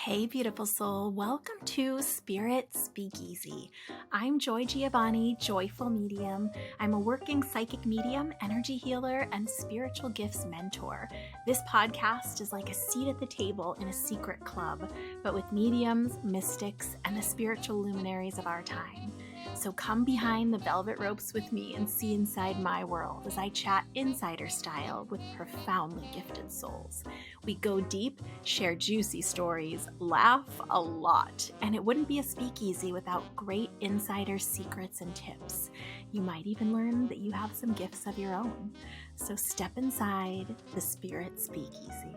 Hey, beautiful soul. Welcome to Spirit Speakeasy. I'm Giovanni, Joyful Medium. I'm a working psychic medium, energy healer, and spiritual gifts mentor. This podcast is like a seat at the table in a secret club, but with mediums, mystics, and the spiritual luminaries of our time. So come behind the velvet ropes with me and see inside my world as I chat insider style with profoundly gifted souls. We go deep, share juicy stories, laugh a lot, and it wouldn't be a speakeasy without great insider secrets and tips. You might even learn that you have some gifts of your own. So step inside the Spirit Speakeasy.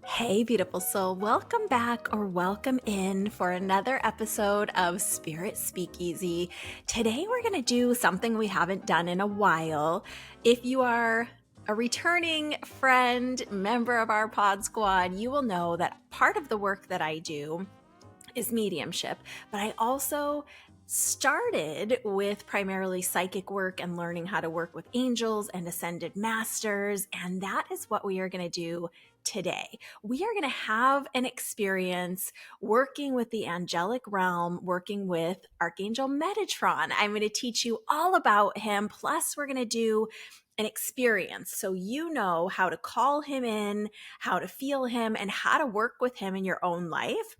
Hey, beautiful soul. Welcome back or welcome in for another episode of Spirit Speakeasy. Today, we're going to do something we haven't done in a while. If you are a returning friend, member of our pod squad, you will know that part of the work that I do is mediumship, but I also started with primarily psychic work and learning how to work with angels and ascended masters, and that is what we are going to do today. We are going to have an experience working with the Angelic Realm, working with Archangel Metatron. I'm going to teach you all about him, plus we're going to do an experience so you know how to call him in, how to feel him, and how to work with him in your own life.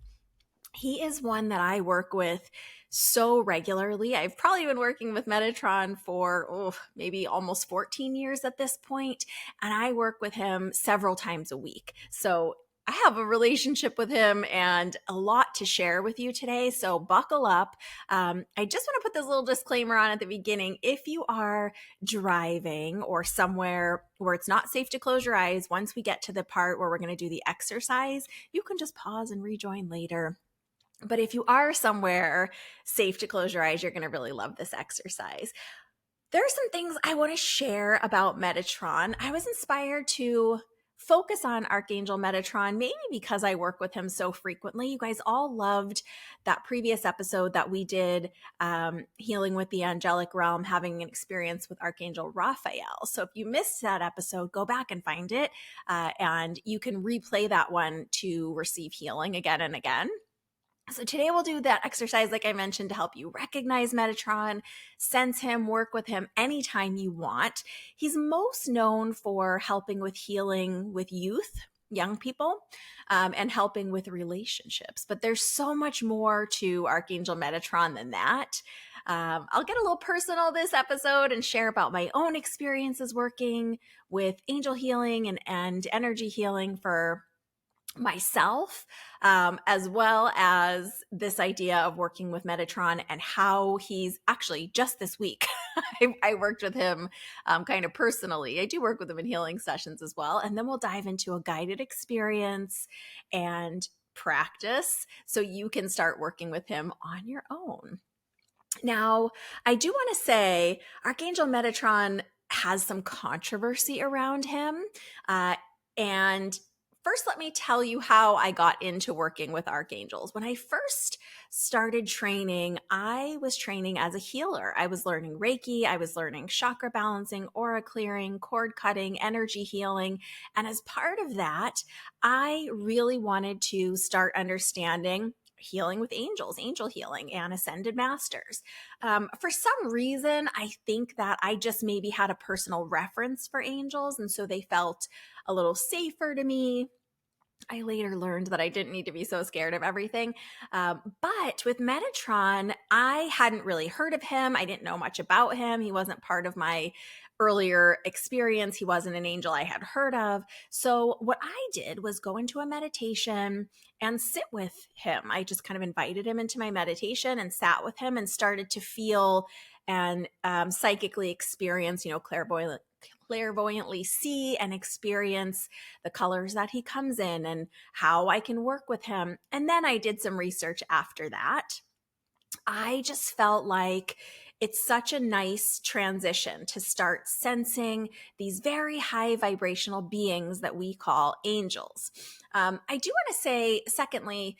He is one that I work with so regularly. I've probably been working with Metatron for maybe almost 14 years at this point, and I work with him several times a week. So I have a relationship with him and a lot to share with you today. So buckle up. I just want to put this little disclaimer on at the beginning. If you are driving or somewhere where it's not safe to close your eyes, once we get to the part where we're going to do the exercise, you can just pause and rejoin later. But if you are somewhere safe to close your eyes, you're going to really love this exercise. There are some things I want to share about Metatron. I was inspired to focus on Archangel Metatron, maybe because I work with him so frequently. You guys all loved that previous episode that we did, healing with the Angelic Realm, having an experience with Archangel Raphael. So if you missed that episode, go back and find it, and you can replay that one to receive healing again and again. So today we'll do that exercise, like I mentioned, to help you recognize Metatron, sense him, work with him anytime you want. He's most known for helping with healing with youth, young people, and helping with relationships. But there's so much more to Archangel Metatron than that. I'll get a little personal this episode and share about my own experiences working with angel healing and energy healing for myself, as well as this idea of working with Metatron and how he's actually just this week. I worked with him kind of personally. I do work with him in healing sessions as well. And then we'll dive into a guided experience and practice so you can start working with him on your own. Now, I do want to say Archangel Metatron has some controversy around him. And first, let me tell you how I got into working with archangels. When I first started training, I was training as a healer. I was learning Reiki, I was learning chakra balancing, aura clearing, cord cutting, energy healing. And as part of that, I really wanted to start understanding healing with angels, angel healing, and ascended masters. For some reason, I think that I just maybe had a personal reference for angels, and so they felt a little safer to me. I later learned that I didn't need to be so scared of everything. But with Metatron, I hadn't really heard of him. I didn't know much about him. He wasn't part of my earlier experience. He wasn't an angel I had heard of. So what I did was go into a meditation and sit with him. I just kind of invited him into my meditation and sat with him and started to feel and psychically experience, clairvoyantly see and experience the colors that he comes in and how I can work with him. And then I did some research after that. I just felt like it's such a nice transition to start sensing these very high vibrational beings that we call angels. I do want to say, secondly,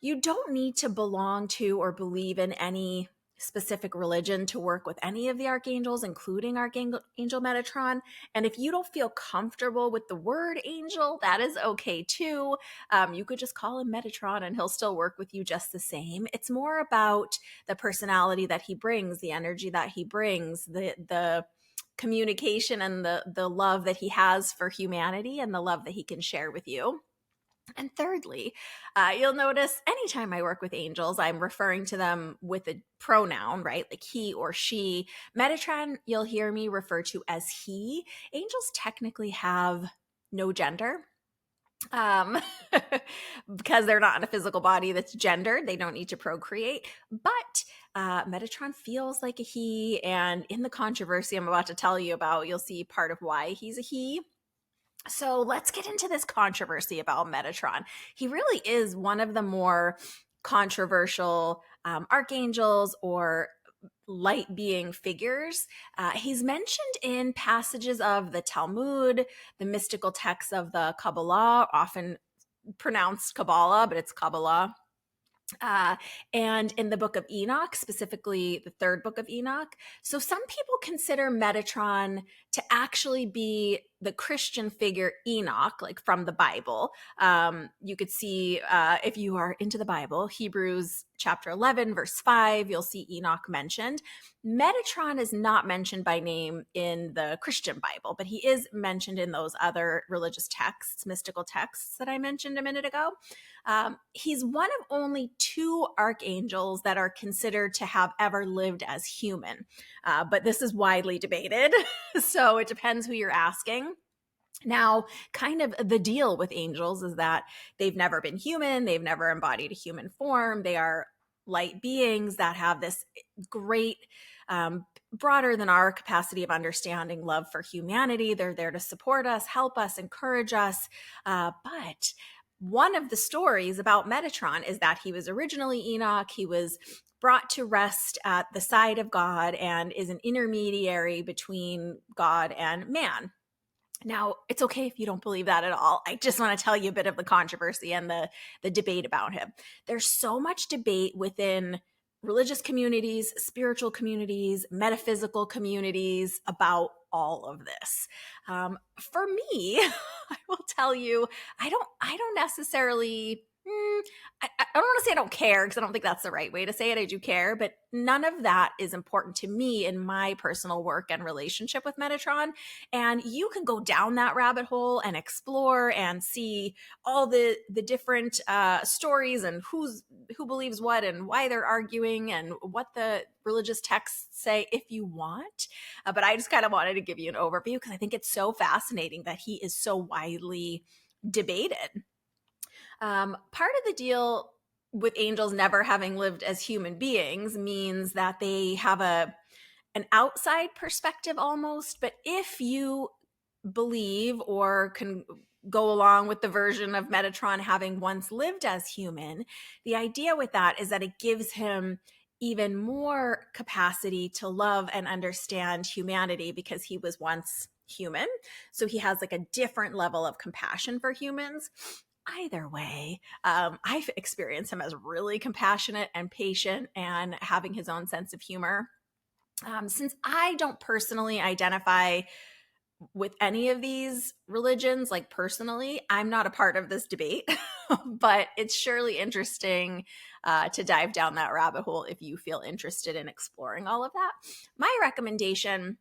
you don't need to belong to or believe in any specific religion to work with any of the archangels, including Archangel Metatron. And if you don't feel comfortable with the word angel, that is okay too. You could just call him Metatron and he'll still work with you just the same. It's more about the personality that he brings, the energy that he brings, the communication and the love that he has for humanity and the love that he can share with you. And thirdly, you'll notice anytime I work with angels, I'm referring to them with a pronoun, right? Like he or she. Metatron, you'll hear me refer to as he. Angels technically have no gender. Um, because they're not in a physical body that's gendered, they don't need to procreate. But Metatron feels like a he, and in the controversy I'm about to tell you about, you'll see part of why he's a he. So let's get into this controversy about Metatron. He really is one of the more controversial archangels or light being figures. He's mentioned in passages of the Talmud, the mystical texts of the Kabbalah, often pronounced Kabbalah, but it's Kabbalah. And in the book of Enoch, specifically the third book of Enoch. So some people consider Metatron to actually be the Christian figure Enoch, like from the Bible. You could see, if you are into the Bible, Hebrews chapter 11, verse 5, you'll see Enoch mentioned. Metatron is not mentioned by name in the Christian Bible, but he is mentioned in those other religious texts, mystical texts that I mentioned a minute ago. He's one of only two archangels that are considered to have ever lived as human, but this is widely debated, so it depends who you're asking. Now, kind of the deal with angels is that they've never been human, they've never embodied a human form, they are light beings that have this great, broader than our capacity of understanding love for humanity. They're there to support us, help us, encourage us, but one of the stories about Metatron is that he was originally Enoch. He was brought to rest at the side of God and is an intermediary between God and man. Now, it's okay if you don't believe that at all. I just want to tell you a bit of the controversy and the debate about him. There's so much debate within religious communities, spiritual communities, metaphysical communities about all of this. For me, I will tell you, I don't necessarily. I don't want to say I don't care because I don't think that's the right way to say it. I do care, but none of that is important to me in my personal work and relationship with Metatron. And you can go down that rabbit hole and explore and see all the different stories and who believes what and why they're arguing and what the religious texts say if you want. But I just kind of wanted to give you an overview because I think it's so fascinating that he is so widely debated. Part of the deal with angels never having lived as human beings means that they have an outside perspective almost. But if you believe or can go along with the version of Metatron having once lived as human, the idea with that is that it gives him even more capacity to love and understand humanity because he was once human. So he has like a different level of compassion for humans. Either way, I've experienced him as really compassionate and patient and having his own sense of humor. Since I don't personally identify with any of these religions, like personally, I'm not a part of this debate, but it's surely interesting to dive down that rabbit hole if you feel interested in exploring all of that. My recommendation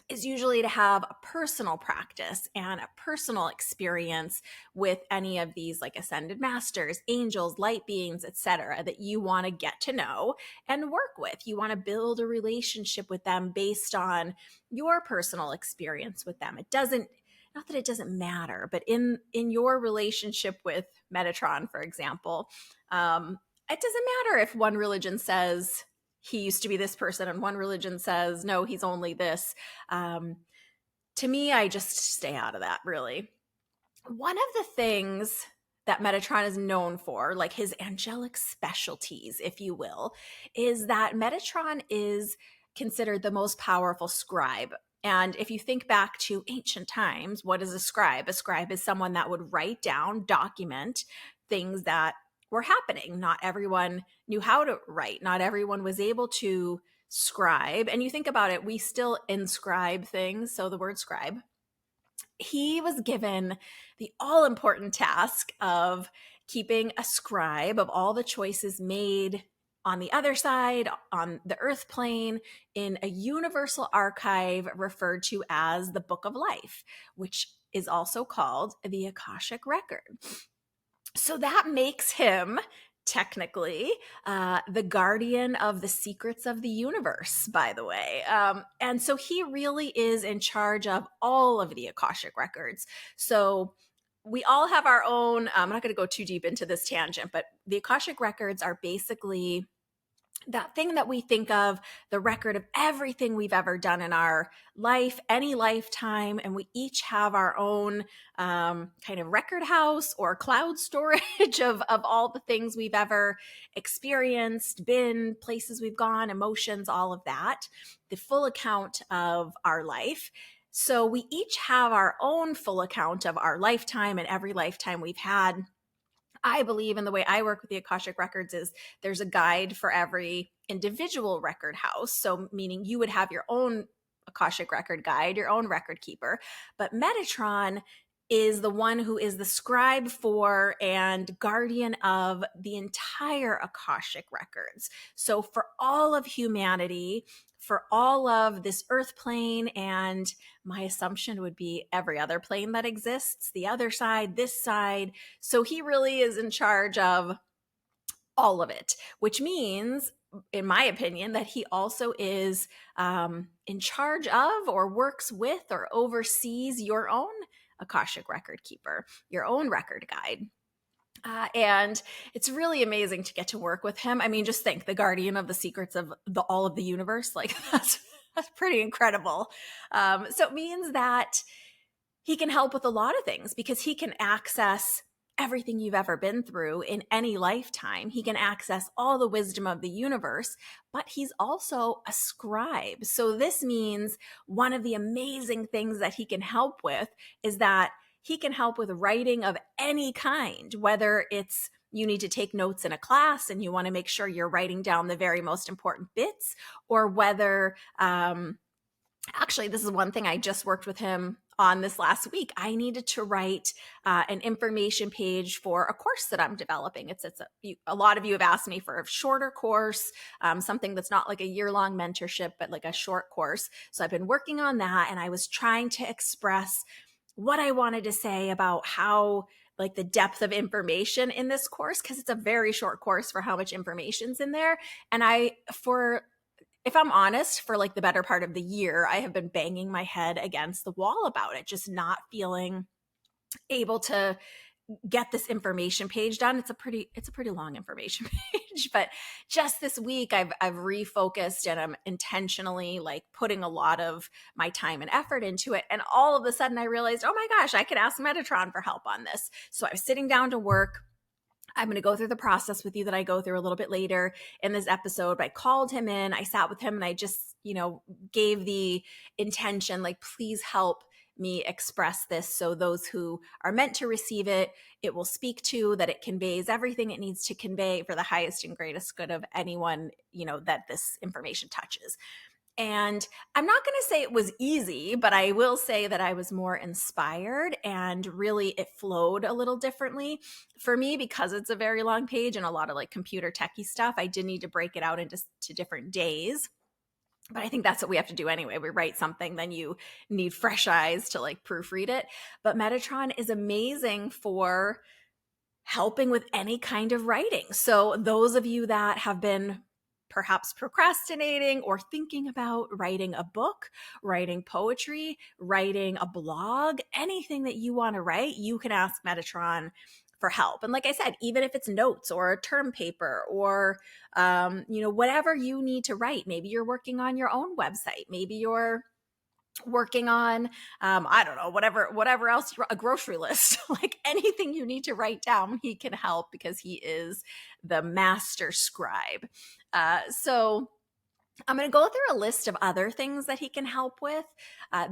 is usually to have a personal practice and a personal experience with any of these like ascended masters, angels, light beings, etc., that you want to get to know and work with. You want to build a relationship with them based on your personal experience with them. It doesn't, not that it doesn't matter, but in your relationship with Metatron, for example, it doesn't matter if one religion says he used to be this person and one religion says no, he's only this. To me, I just stay out of that, really. One of the things that Metatron is known for, like his angelic specialties, if you will, is that Metatron is considered the most powerful scribe. And if you think back to ancient times, what is a scribe? A scribe is someone that would write down, document things that were happening. Not everyone knew how to write. Not everyone was able to scribe. And you think about it, we still inscribe things. So the word scribe, he was given the all important task of keeping a scribe of all the choices made on the other side, on the earth plane, in a universal archive referred to as the Book of Life, which is also called the Akashic Record. So that makes him technically the guardian of the secrets of the universe, by the way. And so he really is in charge of all of the Akashic records. So we all have our own, I'm not going to go too deep into this tangent, but the Akashic records are basically that thing that we think of, the record of everything we've ever done in our life, any lifetime, and we each have our own kind of record house or cloud storage of all the things we've ever experienced, been, places we've gone, emotions, all of that, the full account of our life. So we each have our own full account of our lifetime and every lifetime we've had. I believe in the way I work with the Akashic records is there's a guide for every individual record house. So meaning you would have your own Akashic record guide, your own record keeper, but Metatron is the one who is the scribe for and guardian of the entire Akashic records. So for all of humanity, for all of this earth plane, and my assumption would be every other plane that exists, the other side, this side. So he really is in charge of all of it, which means, in my opinion, that he also is in charge of or works with or oversees your own Akashic record keeper, your own record guide. And it's really amazing to get to work with him. I mean, just think, the guardian of the secrets of all of the universe, like that's pretty incredible. So it means that he can help with a lot of things because he can access everything you've ever been through in any lifetime. He can access all the wisdom of the universe, but he's also a scribe. So this means one of the amazing things that he can help with is that he can help with writing of any kind, whether it's you need to take notes in a class and you want to make sure you're writing down the very most important bits, or whether, actually, this is one thing I just worked with him on this last week. I needed to write an information page for a course that I'm developing. A lot of you have asked me for a shorter course, something that's not like a year-long mentorship, but like a short course. So I've been working on that, and I was trying to express what I wanted to say about how, like, the depth of information in this course, because it's a very short course for how much information's in there. And if I'm honest, for like the better part of the year, I have been banging my head against the wall about it, just not feeling able to get this information page done. It's a pretty long information page, but just this week I've refocused, and I'm intentionally like putting a lot of my time and effort into it. And all of a sudden I realized, oh my gosh, I could ask Metatron for help on this. So I was sitting down to work. I'm going to go through the process with you that I go through a little bit later in this episode. But I called him in, I sat with him, and I just, gave the intention, like, please help me express this so those who are meant to receive it, it will speak to, that it conveys everything it needs to convey for the highest and greatest good of anyone, that this information touches. And I'm not going to say it was easy, but I will say that I was more inspired, and really it flowed a little differently for me because it's a very long page and a lot of like computer techie stuff. I did need to break it out into different days. But I think that's what we have to do anyway. We write something, then you need fresh eyes to like proofread it. But Metatron is amazing for helping with any kind of writing. So those of you that have been perhaps procrastinating or thinking about writing a book, writing poetry, writing a blog, anything that you want to write, you can ask Metatron for help. And like I said, even if it's notes or a term paper or, whatever you need to write, maybe you're working on your own website, maybe you're working on, I don't know, whatever else, a grocery list, like anything you need to write down, he can help because he is the master scribe. So I'm going to go through a list of other things that he can help with.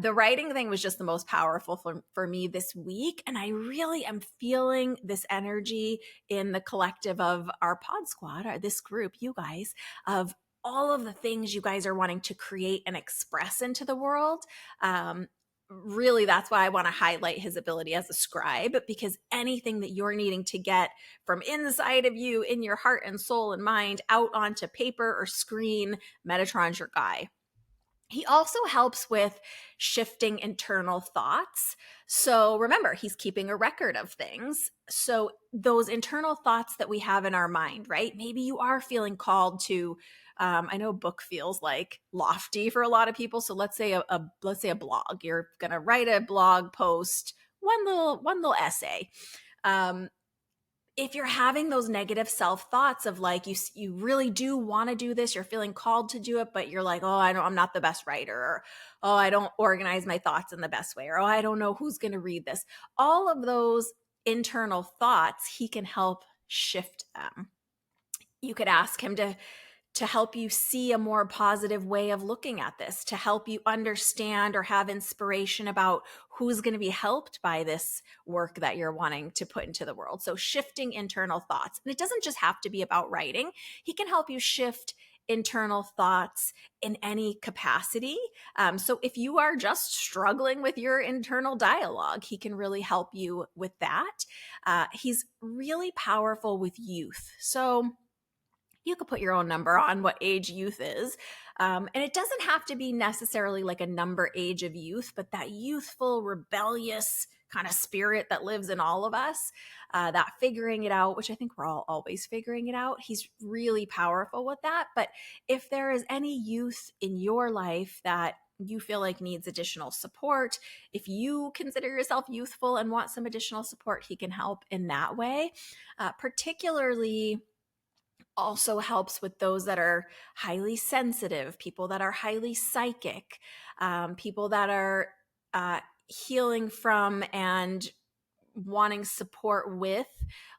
The writing thing was just the most powerful for me this week. And I really am feeling this energy in the collective of our pod squad, or this group, you guys, of all of the things you guys are wanting to create and express into the world. Really, that's why I want to highlight his ability as a scribe, because anything that you're needing to get from inside of you, in your heart and soul and mind, out onto paper or screen, Metatron's your guy. He also helps with shifting internal thoughts. So remember, he's keeping a record of things. So those internal thoughts that we have in our mind, right? Maybe you are feeling called to, I know book feels like lofty for a lot of people. So let's say a blog. You're gonna write a blog post, one little essay. If you're having those negative self thoughts of like you really do want to do this, you're feeling called to do it, but you're like, oh, I'm not the best writer, or oh, I don't organize my thoughts in the best way, or oh, I don't know who's going to read this. All of those internal thoughts, he can help shift them. You could ask him to help you see a more positive way of looking at this, to help you understand or have inspiration about who's going to be helped by this work that you're wanting to put into the world. So shifting internal thoughts. And it doesn't just have to be about writing. He can help you shift internal thoughts in any capacity. So if you are just struggling with your internal dialogue, he can really help you with that. He's really powerful with youth. So you could put your own number on what age youth is. And it doesn't have to be necessarily like a number age of youth, but that youthful, rebellious kind of spirit that lives in all of us, that figuring it out, which I think we're all always figuring it out. He's really powerful with that. But if there is any youth in your life that you feel like needs additional support, if you consider yourself youthful and want some additional support, he can help in that way. Particularly also helps with those that are highly sensitive, people that are highly psychic, people that are healing from and wanting support with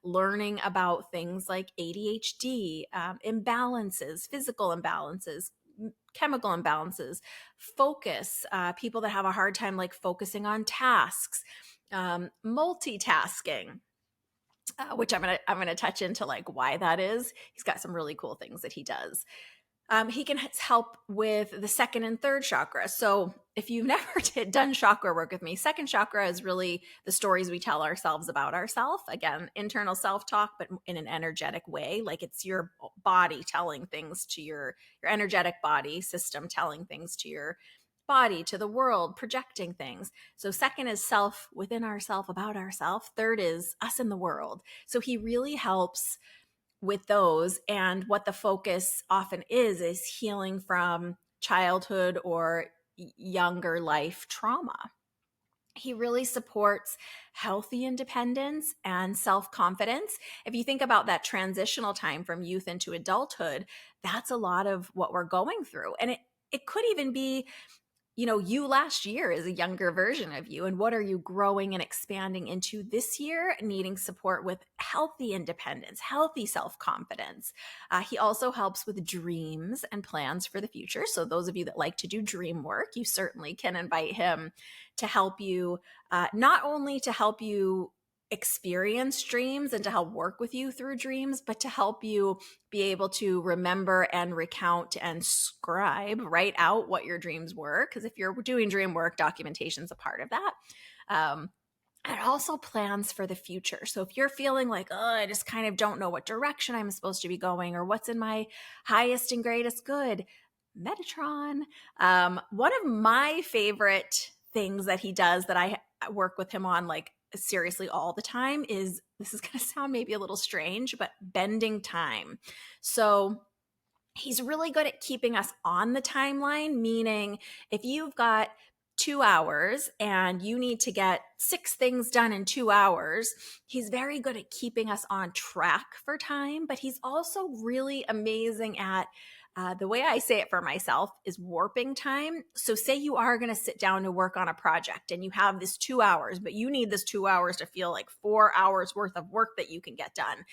learning about things like ADHD, imbalances, physical imbalances, chemical imbalances, focus, people that have a hard time like focusing on tasks, multitasking, which I'm gonna touch into like why that is. He's got some really cool things that he does. He can help with the second and third chakra. So if you've never done chakra work with me, second chakra is really the stories we tell ourselves about ourselves. Again, internal self-talk, but in an energetic way. Like it's your body telling things to your energetic body system, telling things to your body, to the world, projecting things. So second is self within ourself, about ourself. Third is us in the world. So he really helps with those. And what the focus often is healing from childhood or younger life trauma. He really supports healthy independence and self-confidence. If you think about that transitional time from youth into adulthood, that's a lot of what we're going through. And it could even be, you last year is a younger version of you. And what are you growing and expanding into this year? Needing support with healthy independence, healthy self-confidence. He also helps with dreams and plans for the future. So those of you that like to do dream work, you certainly can invite him to help you, not only to help you experience dreams and to help work with you through dreams, but to help you be able to remember and recount and scribe, write out what your dreams were. Because if you're doing dream work, documentation is a part of that. And also plans for the future. So if you're feeling like, oh, I just kind of don't know what direction I'm supposed to be going or what's in my highest and greatest good, Metatron. One of my favorite things that he does that I work with him on like seriously all the time is, this is going to sound maybe a little strange, but bending time. So he's really good at keeping us on the timeline, meaning if you've got 2 hours and you need to get 6 things done in 2 hours, he's very good at keeping us on track for time, but he's also really amazing at the way I say it for myself is warping time. So say you are going to sit down to work on a project and you have this 2 hours, but you need this 2 hours to feel like 4 hours worth of work that you can get done.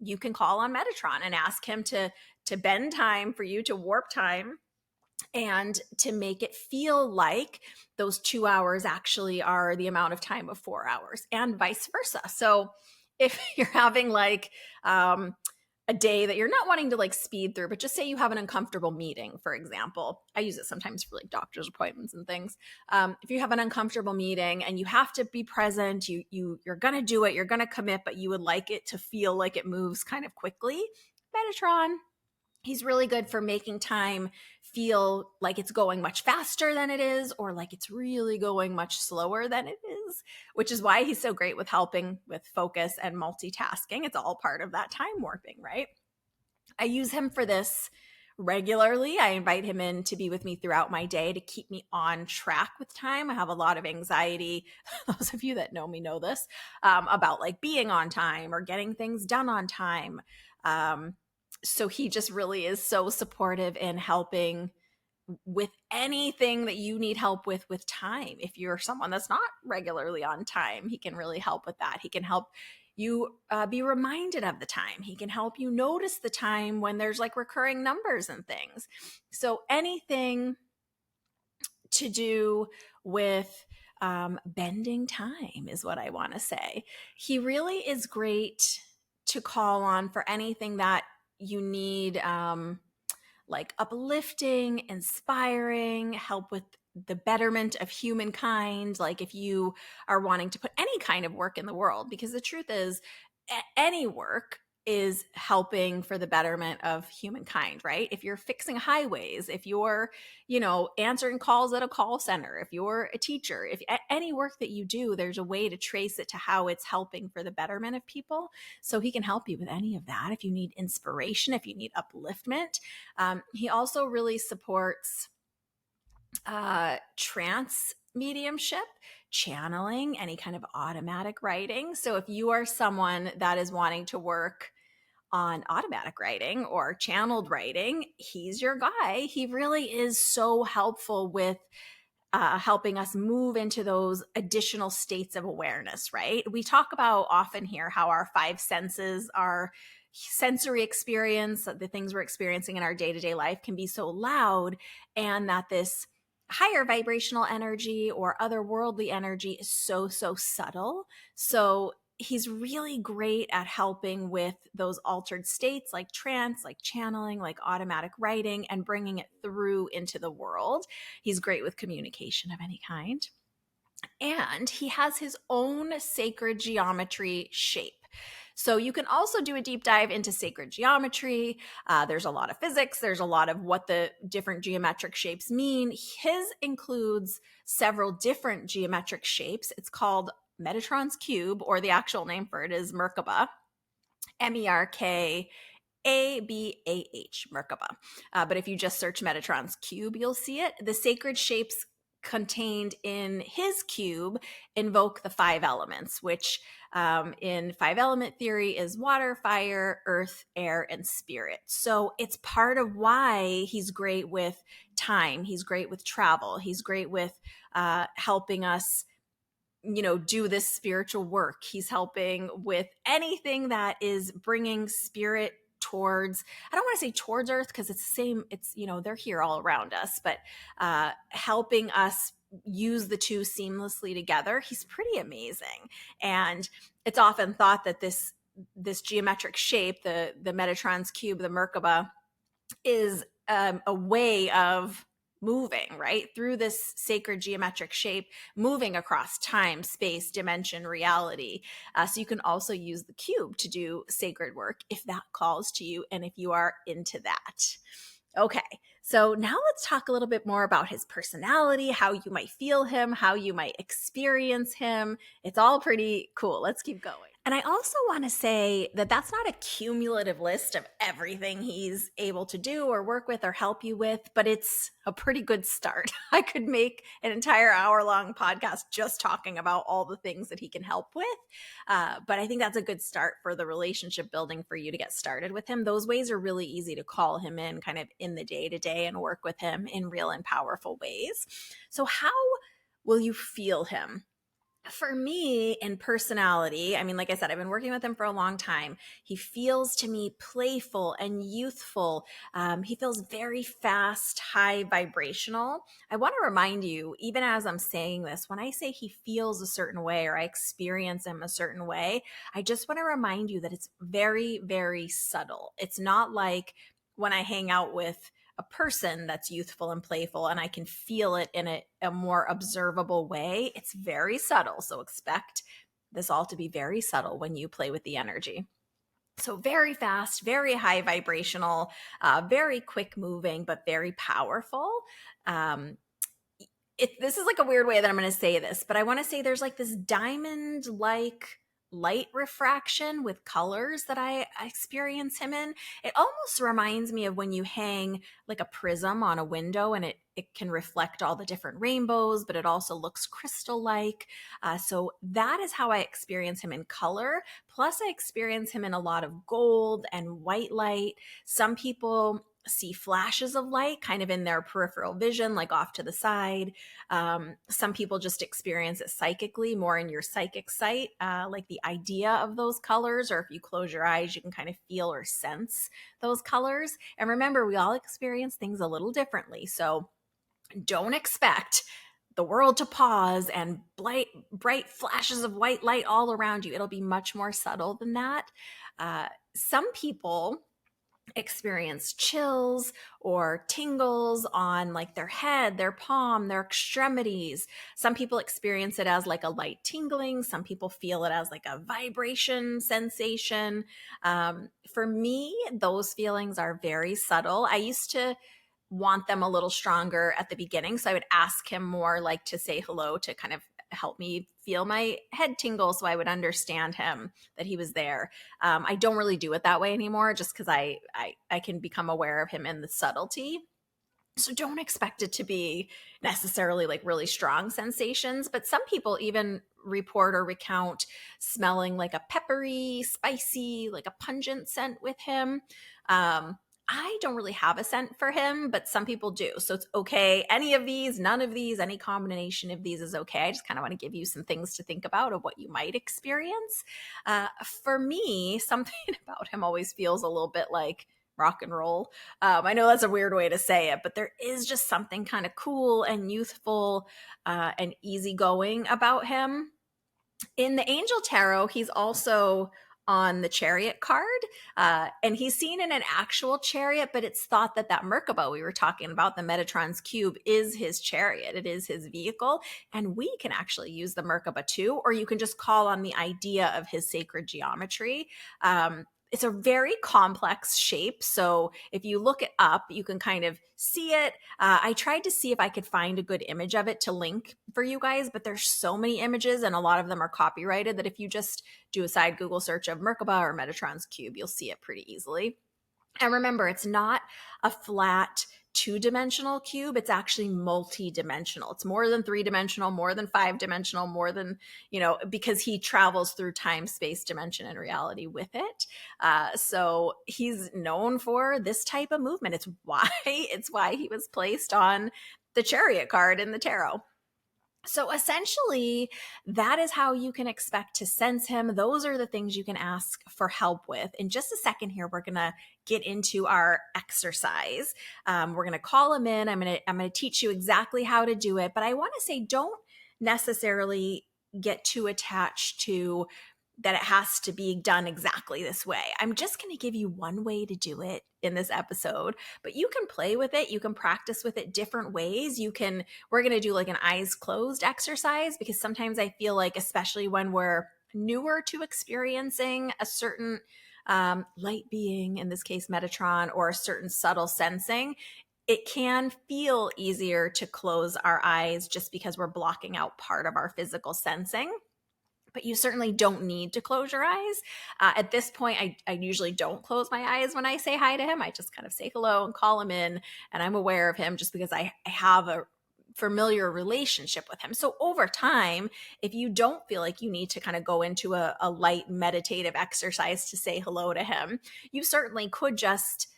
You can call on Metatron and ask him to bend time for you, to warp time and to make it feel like those 2 hours actually are the amount of time of 4 hours, and vice versa. So if you're having like a day that you're not wanting to like speed through, but just say you have an uncomfortable meeting, for example. I use it sometimes for like doctor's appointments and things. If you have an uncomfortable meeting and you have to be present, you're gonna do it, you're gonna commit, but you would like it to feel like it moves kind of quickly. Metatron, he's really good for making time feel like it's going much faster than it is, or like it's really going much slower than it is, which is why he's so great with helping with focus and multitasking. It's all part of that time warping, right? I use him for this regularly. I invite him in to be with me throughout my day to keep me on track with time. I have a lot of anxiety. Those of you that know me know this, about like being on time or getting things done on time. So he just really is so supportive in helping with anything that you need help with time. If you're someone that's not regularly on time, he can really help with that. He can help you be reminded of the time. He can help you notice the time when there's like recurring numbers and things. So anything to do with bending time is what I want to say. He really is great to call on for anything that you need, like uplifting, inspiring, help with the betterment of humankind. Like if you are wanting to put any kind of work in the world, because the truth is, any work is helping for the betterment of humankind, right? If you're fixing highways, if you're, answering calls at a call center, if you're a teacher, if any work that you do, there's a way to trace it to how it's helping for the betterment of people. So he can help you with any of that. If you need inspiration, if you need upliftment, he also really supports trance mediumship, channeling, any kind of automatic writing. So if you are someone that is wanting to work on automatic writing or channeled writing, he's your guy. He really is so helpful with helping us move into those additional states of awareness, right? We talk about often here how our five senses, our sensory experience, the things we're experiencing in our day-to-day life can be so loud, and that this higher vibrational energy or otherworldly energy is so subtle. So he's really great at helping with those altered states like trance, like channeling, like automatic writing, and bringing it through into the world. He's great with communication of any kind. And he has his own sacred geometry shape. So you can also do a deep dive into sacred geometry. There's a lot of physics. There's a lot of what the different geometric shapes mean. His includes several different geometric shapes. It's called Metatron's cube, or the actual name for it is Merkaba, Merkabah, Merkaba. But if you just search Metatron's cube, you'll see it. The sacred shapes contained in his cube invoke the five elements, which in five element theory is water, fire, earth, air, and spirit. So it's part of why he's great with time. He's great with travel. He's great with helping us do this spiritual work. He's helping with anything that is bringing spirit towards, I don't want to say towards earth, because it's the same, it's, they're here all around us, but helping us use the two seamlessly together. He's pretty amazing. And it's often thought that this geometric shape, the Metatron's cube, the Merkaba, is a way of moving, right, through this sacred geometric shape, moving across time, space, dimension, reality. So you can also use the cube to do sacred work if that calls to you and if you are into that. Okay, so now let's talk a little bit more about his personality, how you might feel him, how you might experience him. It's all pretty cool. Let's keep going. And I also want to say that that's not a cumulative list of everything he's able to do or work with or help you with, but it's a pretty good start. I could make an entire hour-long podcast just talking about all the things that he can help with. But I think that's a good start for the relationship building for you to get started with him. Those ways are really easy to call him in kind of in the day-to-day and work with him in real and powerful ways. So how will you feel him? For me, in personality, I mean, like I said, I've been working with him for a long time. He feels to me playful and youthful. He feels very fast, high vibrational. I want to remind you, even as I'm saying this, when I say he feels a certain way or I experience him a certain way, I just want to remind you that it's very, very subtle. It's not like when I hang out with a person that's youthful and playful and I can feel it in a more observable way. It's very subtle. So expect this all to be very subtle when you play with the energy. So very fast, very high vibrational, very quick moving, but very powerful. Um, this is like a weird way that I'm going to say this, but I want to say there's like this diamond like light refraction with colors that I experience him in. It almost reminds me of when you hang like a prism on a window and it can reflect all the different rainbows, but it also looks crystal like. So that is how I experience him in color. Plus, I experience him in a lot of gold and white light. Some people see flashes of light kind of in their peripheral vision, like off to the side. Some people just experience it psychically, more in your psychic sight, like the idea of those colors, or if you close your eyes, you can kind of feel or sense those colors. And remember, we all experience things a little differently. So don't expect the world to pause and bright flashes of white light all around you. It'll be much more subtle than that. Some people experience chills or tingles on like their head, their palm, their extremities. Some people experience it as like a light tingling. Some people feel it as like a vibration sensation. For me, those feelings are very subtle. I used to want them a little stronger at the beginning. So I would ask him more like to say hello to kind of help me feel my head tingle so I would understand him, that he was there. I don't really do it that way anymore just because I can become aware of him in the subtlety. So don't expect it to be necessarily like really strong sensations, but some people even report or recount smelling like a peppery, spicy, like a pungent scent with him. I don't really have a scent for him, but some people do. So it's okay. Any of these, none of these, any combination of these is okay. I just kind of want to give you some things to think about of what you might experience. For me, something about him always feels a little bit like rock and roll. I know that's a weird way to say it, but there is just something kind of cool and youthful and easygoing about him. In the Angel Tarot, he's also on the Chariot card, and he's seen in an actual chariot, but it's thought that that Merkaba we were talking about, the Metatron's cube, is his chariot. It is his vehicle, and we can actually use the Merkaba too, or you can just call on the idea of his sacred geometry. It's a very complex shape. So if you look it up, you can kind of see it. I tried to see if I could find a good image of it to link for you guys, but there's so many images and a lot of them are copyrighted that if you just do a side Google search of Merkaba or Metatron's cube, you'll see it pretty easily. And remember, it's not a flat two-dimensional cube. It's actually multi-dimensional. It's more than three-dimensional, more than five-dimensional, more than, because he travels through time, space, dimension, and reality with it. So he's known for this type of movement. It's why he was placed on the Chariot card in the tarot. So essentially, that is how you can expect to sense him. Those are the things you can ask for help with. In just a second here, we're going to get into our exercise. We're going to call him in. I'm going to teach you exactly how to do it. But I want to say, don't necessarily get too attached to that it has to be done exactly this way. I'm just going to give you one way to do it in this episode, but you can play with it. You can practice with it different ways. We're going to do like an eyes closed exercise, because sometimes I feel like, especially when we're newer to experiencing a certain light being, in this case, Metatron, or a certain subtle sensing, it can feel easier to close our eyes just because we're blocking out part of our physical sensing. But you certainly don't need to close your eyes. At this point, I usually don't close my eyes when I say hi to him. I just kind of say hello and call him in, and I'm aware of him just because I have a familiar relationship with him. So over time, if you don't feel like you need to kind of go into a light meditative exercise to say hello to him, you certainly could just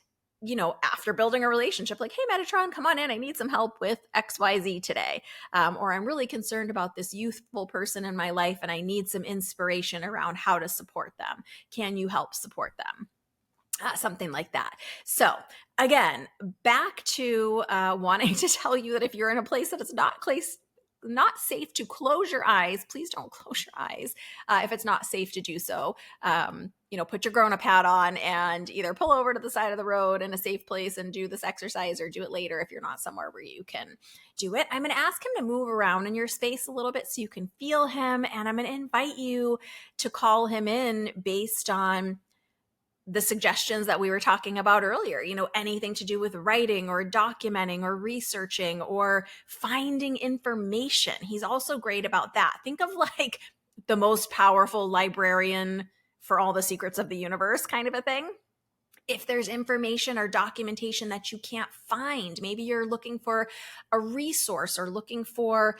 after building a relationship, like, hey, Metatron, come on in. I need some help with XYZ today. Or I'm really concerned about this youthful person in my life and I need some inspiration around how to support them. Can you help support them? Something like that. So again, back to wanting to tell you that if you're in a place that it's not safe to close your eyes, please don't close your eyes if it's not safe to do so. Put your grown-up hat on and either pull over to the side of the road in a safe place and do this exercise, or do it later if you're not somewhere where you can do it. I'm going to ask him to move around in your space a little bit so you can feel him, and I'm going to invite you to call him in based on the suggestions that we were talking about earlier, anything to do with writing or documenting or researching or finding information. He's also great about that. Think of like the most powerful librarian for all the secrets of the universe kind of a thing. If there's information or documentation that you can't find, maybe you're looking for a resource or looking for,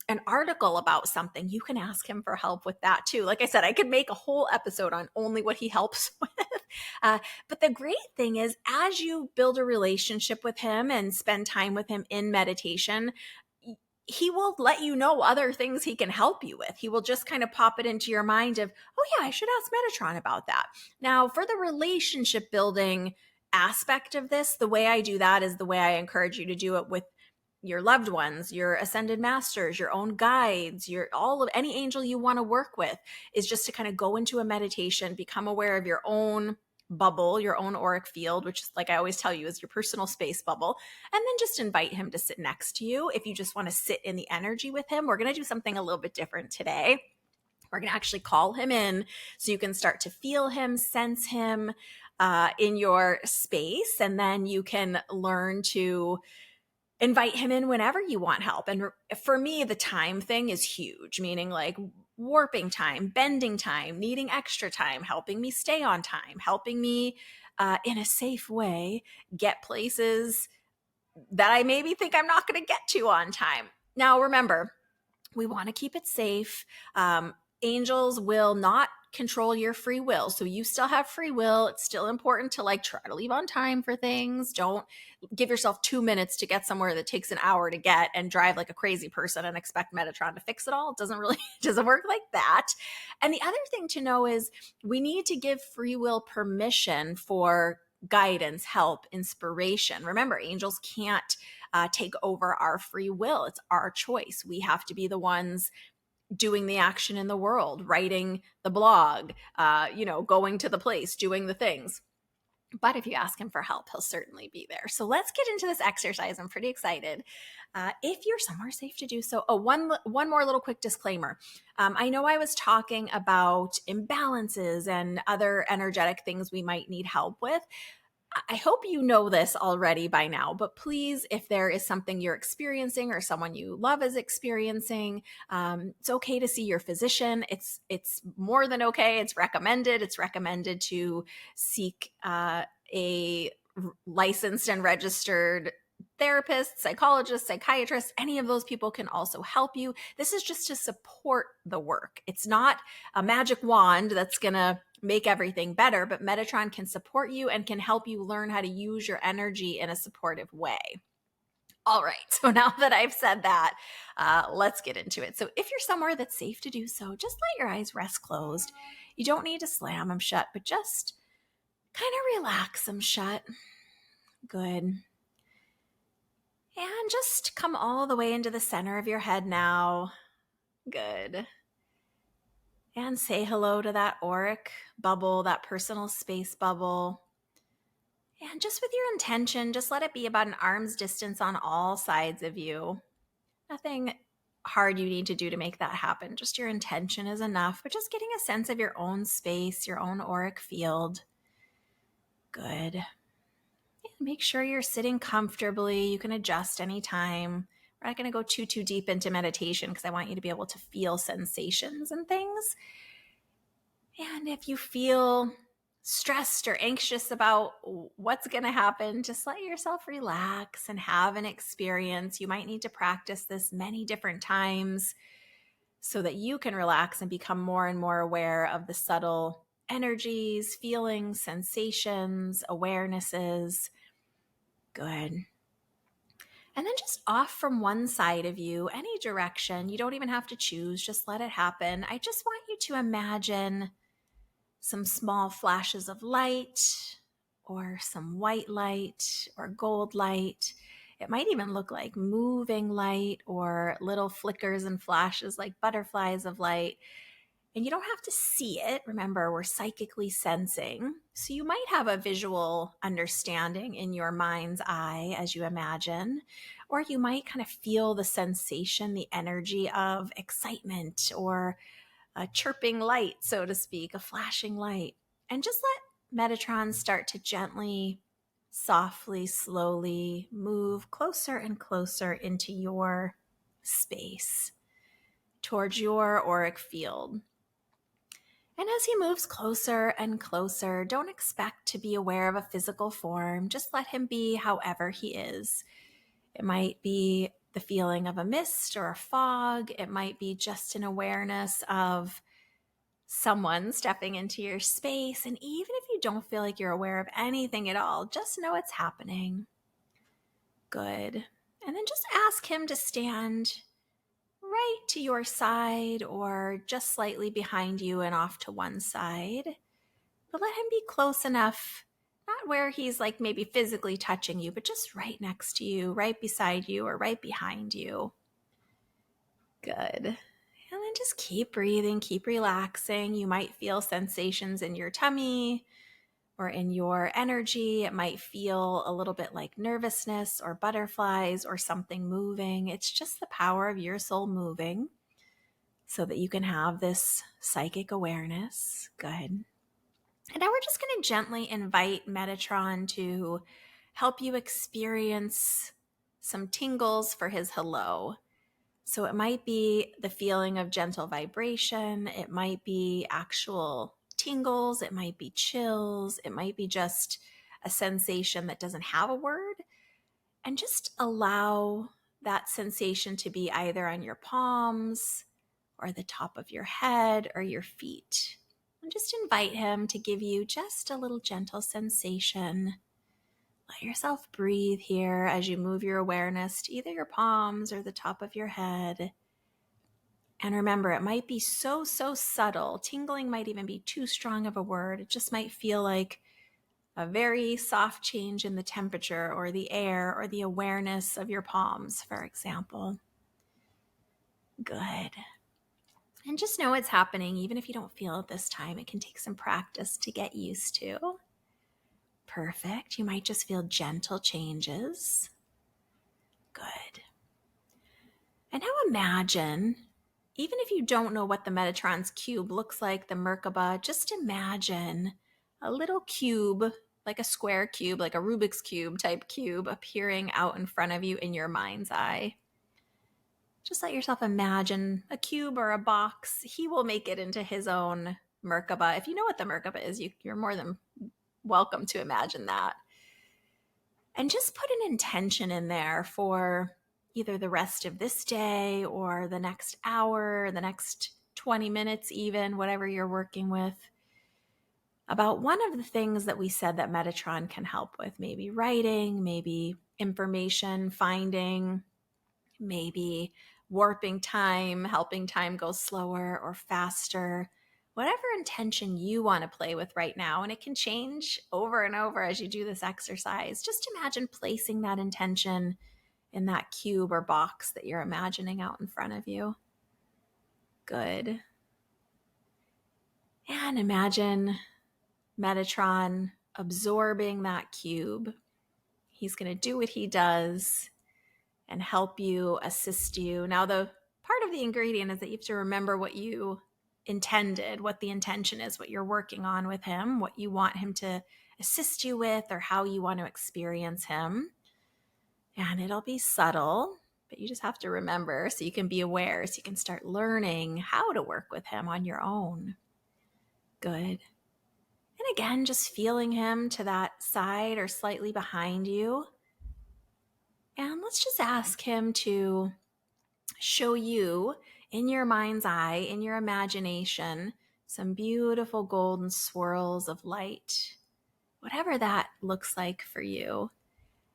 an article about something, you can ask him for help with that too. Like I said, I could make a whole episode on only what he helps with. But the great thing is, as you build a relationship with him and spend time with him in meditation, he will let you know other things he can help you with. He will just kind of pop it into your mind of, oh yeah, I should ask Metatron about that. Now, for the relationship building aspect of this, the way I do that is the way I encourage you to do it with your loved ones, your ascended masters, your own guides, any angel you want to work with, is just to kind of go into a meditation, become aware of your own bubble, your own auric field, which is, like I always tell you, is your personal space bubble. And then just invite him to sit next to you. If you just want to sit in the energy with him, we're going to do something a little bit different today. We're going to actually call him in so you can start to feel him, sense him in your space. And then you can learn to invite him in whenever you want help. And for me, the time thing is huge, meaning like warping time, bending time, needing extra time, helping me stay on time, helping me in a safe way get places that I maybe think I'm not going to get to on time. Now, remember, we want to keep it safe. Angels will not control your free will. So you still have free will. It's still important to try to leave on time for things. Don't give yourself 2 minutes to get somewhere that takes an hour to get and drive like a crazy person and expect Metatron to fix it all. It doesn't work like that. And the other thing to know is we need to give free will permission for guidance, help, inspiration. Remember, angels can't take over our free will. It's our choice. We have to be the ones doing the action in the world, writing the blog, going to the place, doing the things. But if you ask him for help, he'll certainly be there. So let's get into this exercise. I'm pretty excited. If you're somewhere safe to do so. Oh, one more little quick disclaimer. I know I was talking about imbalances and other energetic things we might need help with. I hope you know this already by now, but please, if there is something you're experiencing or someone you love is experiencing, it's okay to see your physician. It's more than okay. It's recommended. It's recommended to seek a licensed and registered therapist, psychologist, psychiatrist. Any of those people can also help you. This is just to support the work. It's not a magic wand that's going to make everything better, but Metatron can support you and can help you learn how to use your energy in a supportive way. All right, so now that I've said that, let's get into it. So if you're somewhere that's safe to do so, just let your eyes rest closed. You don't need to slam them shut, but just kind of relax them shut. Good. And just come all the way into the center of your head now. Good. And say hello to that auric bubble, that personal space bubble. And just with your intention, just let it be about an arm's distance on all sides of you. Nothing hard you need to do to make that happen. Just your intention is enough, but just getting a sense of your own space, your own auric field. Good. Make sure you're sitting comfortably. You can adjust anytime. We're not going to go too deep into meditation because I want you to be able to feel sensations and things. And if you feel stressed or anxious about what's going to happen, just let yourself relax and have an experience. You might need to practice this many different times so that you can relax and become more and more aware of the subtle energies, feelings, sensations, awarenesses. Good. And then just off from one side of you, any direction, you don't even have to choose, just let it happen. I just want you to imagine some small flashes of light or some white light or gold light. It might even look like moving light or little flickers and flashes like butterflies of light. And you don't have to see it. Remember, we're psychically sensing. So you might have a visual understanding in your mind's eye as you imagine, or you might kind of feel the sensation, the energy of excitement or a chirping light, so to speak, a flashing light. And just let Metatron start to gently, softly, slowly move closer and closer into your space, towards your auric field. And as he moves closer and closer, don't expect to be aware of a physical form. Just let him be however he is. It might be the feeling of a mist or a fog. It might be just an awareness of someone stepping into your space. And even if you don't feel like you're aware of anything at all, just know it's happening. Good. And then just ask him to stand right to your side or just slightly behind you and off to one side. But let him be close enough, not where he's like maybe physically touching you, but just right next to you, right beside you, or right behind you. Good. And then just keep breathing, keep relaxing. You might feel sensations in your tummy or in your energy. It might feel a little bit like nervousness or butterflies or something moving. It's just the power of your soul moving so that you can have this psychic awareness. Good. And now we're just going to gently invite Metatron to help you experience some tingles for his hello. So it might be the feeling of gentle vibration. It might be actual tingles. It might be chills. It might be just a sensation that doesn't have a word. And just allow that sensation to be either on your palms or the top of your head or your feet. And just invite him to give you just a little gentle sensation. Let yourself breathe here as you move your awareness to either your palms or the top of your head. And remember, it might be so subtle. Tingling might even be too strong of a word. It just might feel like a very soft change in the temperature or the air or the awareness of your palms, for example. Good. And just know it's happening, even if you don't feel it this time. It can take some practice to get used to. Perfect. You might just feel gentle changes. Good. And now imagine, even if you don't know what the Metatron's cube looks like, the Merkaba, just imagine a little cube, like a square cube, like a Rubik's Cube type cube appearing out in front of you in your mind's eye. Just let yourself imagine a cube or a box. He will make it into his own Merkaba. If you know what the Merkaba is, you're more than welcome to imagine that. And just put an intention in there for either the rest of this day or the next hour, the next 20 minutes even, whatever you're working with, about one of the things that we said that Metatron can help with. Maybe writing, maybe information finding, maybe warping time, helping time go slower or faster, whatever intention you want to play with right now. And it can change over and over as you do this exercise. Just imagine placing that intention in that cube or box that you're imagining out in front of you. Good. And imagine Metatron absorbing that cube. He's going to do what he does and help you, assist you. Now, the part of the ingredient is that you have to remember what you intended, what the intention is, what you're working on with him, what you want him to assist you with, or how you want to experience him. And it'll be subtle, but you just have to remember so you can be aware, so you can start learning how to work with him on your own. Good. And again, just feeling him to that side or slightly behind you. And let's just ask him to show you in your mind's eye, in your imagination, some beautiful golden swirls of light, whatever that looks like for you.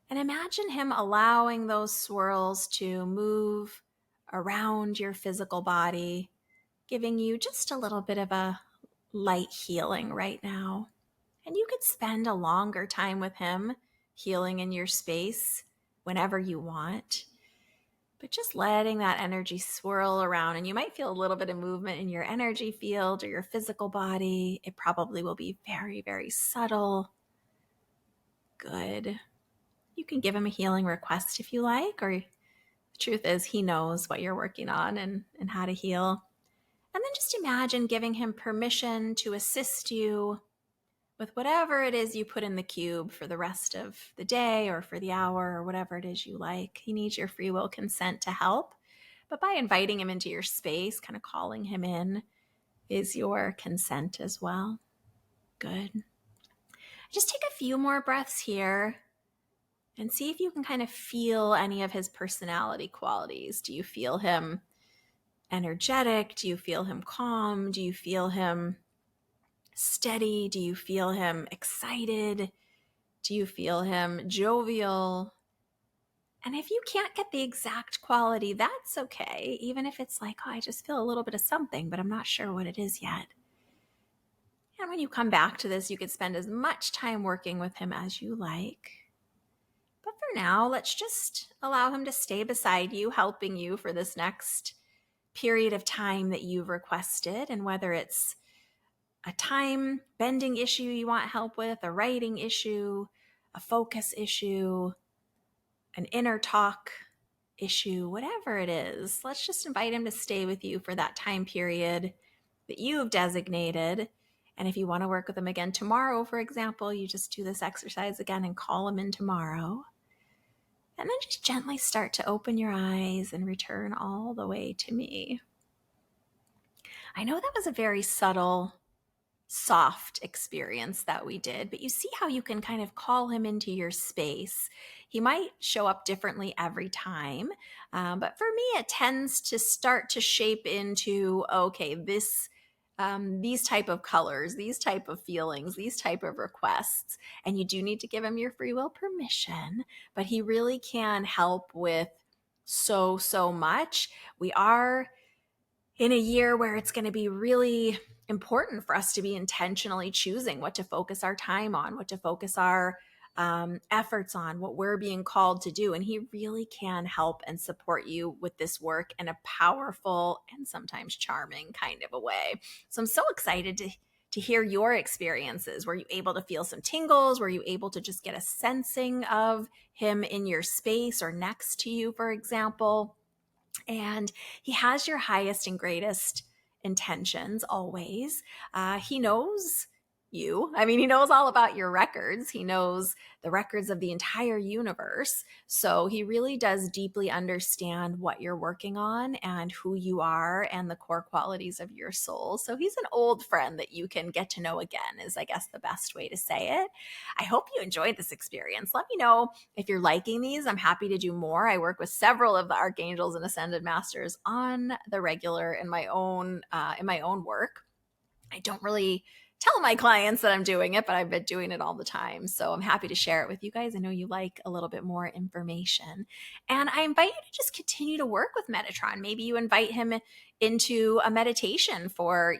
And imagine him allowing those swirls to move around your physical body, giving you just a little bit of a light healing right now. And you could spend a longer time with him healing in your space whenever you want. But just letting that energy swirl around, and you might feel a little bit of movement in your energy field or your physical body. It probably will be very, very subtle. Good. You can give him a healing request if you like, or the truth is he knows what you're working on and how to heal. And then just imagine giving him permission to assist you with whatever it is you put in the cube for the rest of the day or for the hour or whatever it is you like. He needs your free will consent to help. But by inviting him into your space, kind of calling him in, is your consent as well. Good. Just take a few more breaths here and see if you can kind of feel any of his personality qualities. Do you feel him energetic? Do you feel him calm? Do you feel him steady? Do you feel him excited? Do you feel him jovial? And if you can't get the exact quality, that's okay. Even if it's like, oh, I just feel a little bit of something, but I'm not sure what it is yet. And when you come back to this, you could spend as much time working with him as you like. But for now, let's just allow him to stay beside you, helping you for this next period of time that you've requested. And whether it's a time bending issue you want help with, a writing issue, a focus issue, an inner talk issue, whatever it is, let's just invite him to stay with you for that time period that you've designated. And if you want to work with him again tomorrow, for example, you just do this exercise again and call him in tomorrow. And then just gently start to open your eyes and return all the way to me. I know that was a very subtle, soft experience that we did, but you see how you can kind of call him into your space. He might show up differently every time, but for me, it tends to start to shape into, okay, these type of colors, these type of feelings, these type of requests. And you do need to give him your free will permission, but he really can help with so much. We are in a year where it's going to be really important for us to be intentionally choosing what to focus our time on, what to focus our efforts on, what we're being called to do. And he really can help and support you with this work in a powerful and sometimes charming kind of a way. So I'm so excited to hear your experiences. Were you able to feel some tingles? Were you able to just get a sensing of him in your space or next to you, for example? And he has your highest and greatest intentions always. He knows you. I mean, he knows all about your records. He knows the records of the entire universe. So he really does deeply understand what you're working on and who you are and the core qualities of your soul. So he's an old friend that you can get to know again, is I guess the best way to say it. I hope you enjoyed this experience. Let me know if you're liking these. I'm happy to do more. I work with several of the archangels and ascended masters on the regular in my own work. I don't really tell my clients that I'm doing it, but I've been doing it all the time. So I'm happy to share it with you guys. I know you like a little bit more information. And I invite you to just continue to work with Metatron. Maybe you invite him into a meditation for,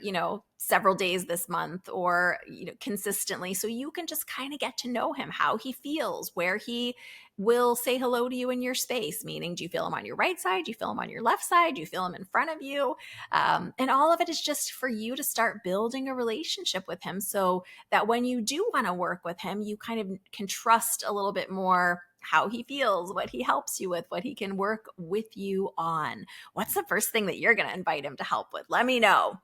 several days this month or, consistently. So you can just kind of get to know him, how he feels, where he will say hello to you in your space, meaning do you feel him on your right side? Do you feel him on your left side? Do you feel him in front of you? And all of it is just for you to start building a relationship with him so that when you do want to work with him, you kind of can trust a little bit more how he feels, what he helps you with, what he can work with you on. What's the first thing that you're going to invite him to help with? Let me know.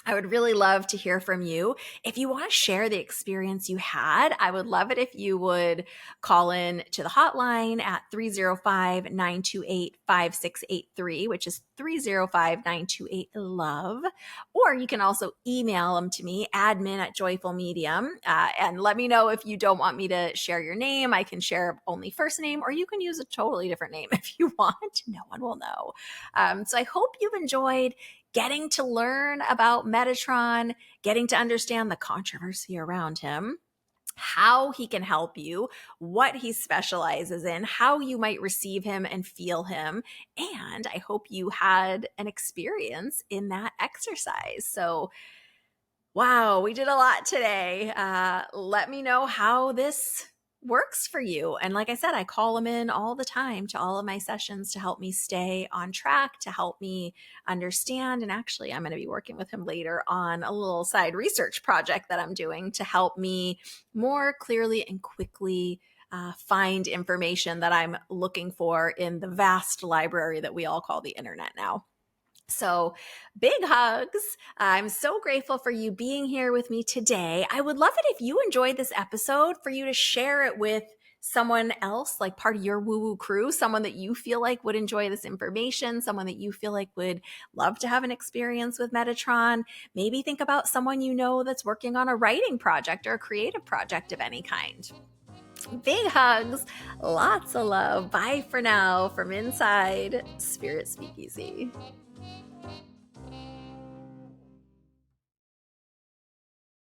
I would really love to hear from you. If you want to share the experience you had, I would love it if you would call in to the hotline at 305-928-5683, which is 305-928-LOVE. Or you can also email them to me, admin@joyfulmedium, and let me know if you don't want me to share your name. I can share only first name, or you can use a totally different name if you want. No one will know. So I hope you've enjoyed getting to learn about Metatron, getting to understand the controversy around him, how he can help you, what he specializes in, how you might receive him and feel him. And I hope you had an experience in that exercise. So, wow, we did a lot today. Let me know how this works for you. And like I said, I call them in all the time to all of my sessions to help me stay on track, to help me understand. And actually, I'm going to be working with him later on a little side research project that I'm doing to help me more clearly and quickly find information that I'm looking for in the vast library that we all call the internet now. So big hugs. I'm so grateful for you being here with me today. I would love it if you enjoyed this episode for you to share it with someone else, like part of your woo-woo crew, someone that you feel like would enjoy this information, someone that you feel like would love to have an experience with Metatron. Maybe think about someone you know that's working on a writing project or a creative project of any kind. Big hugs, lots of love. Bye for now from inside Spirit Speakeasy.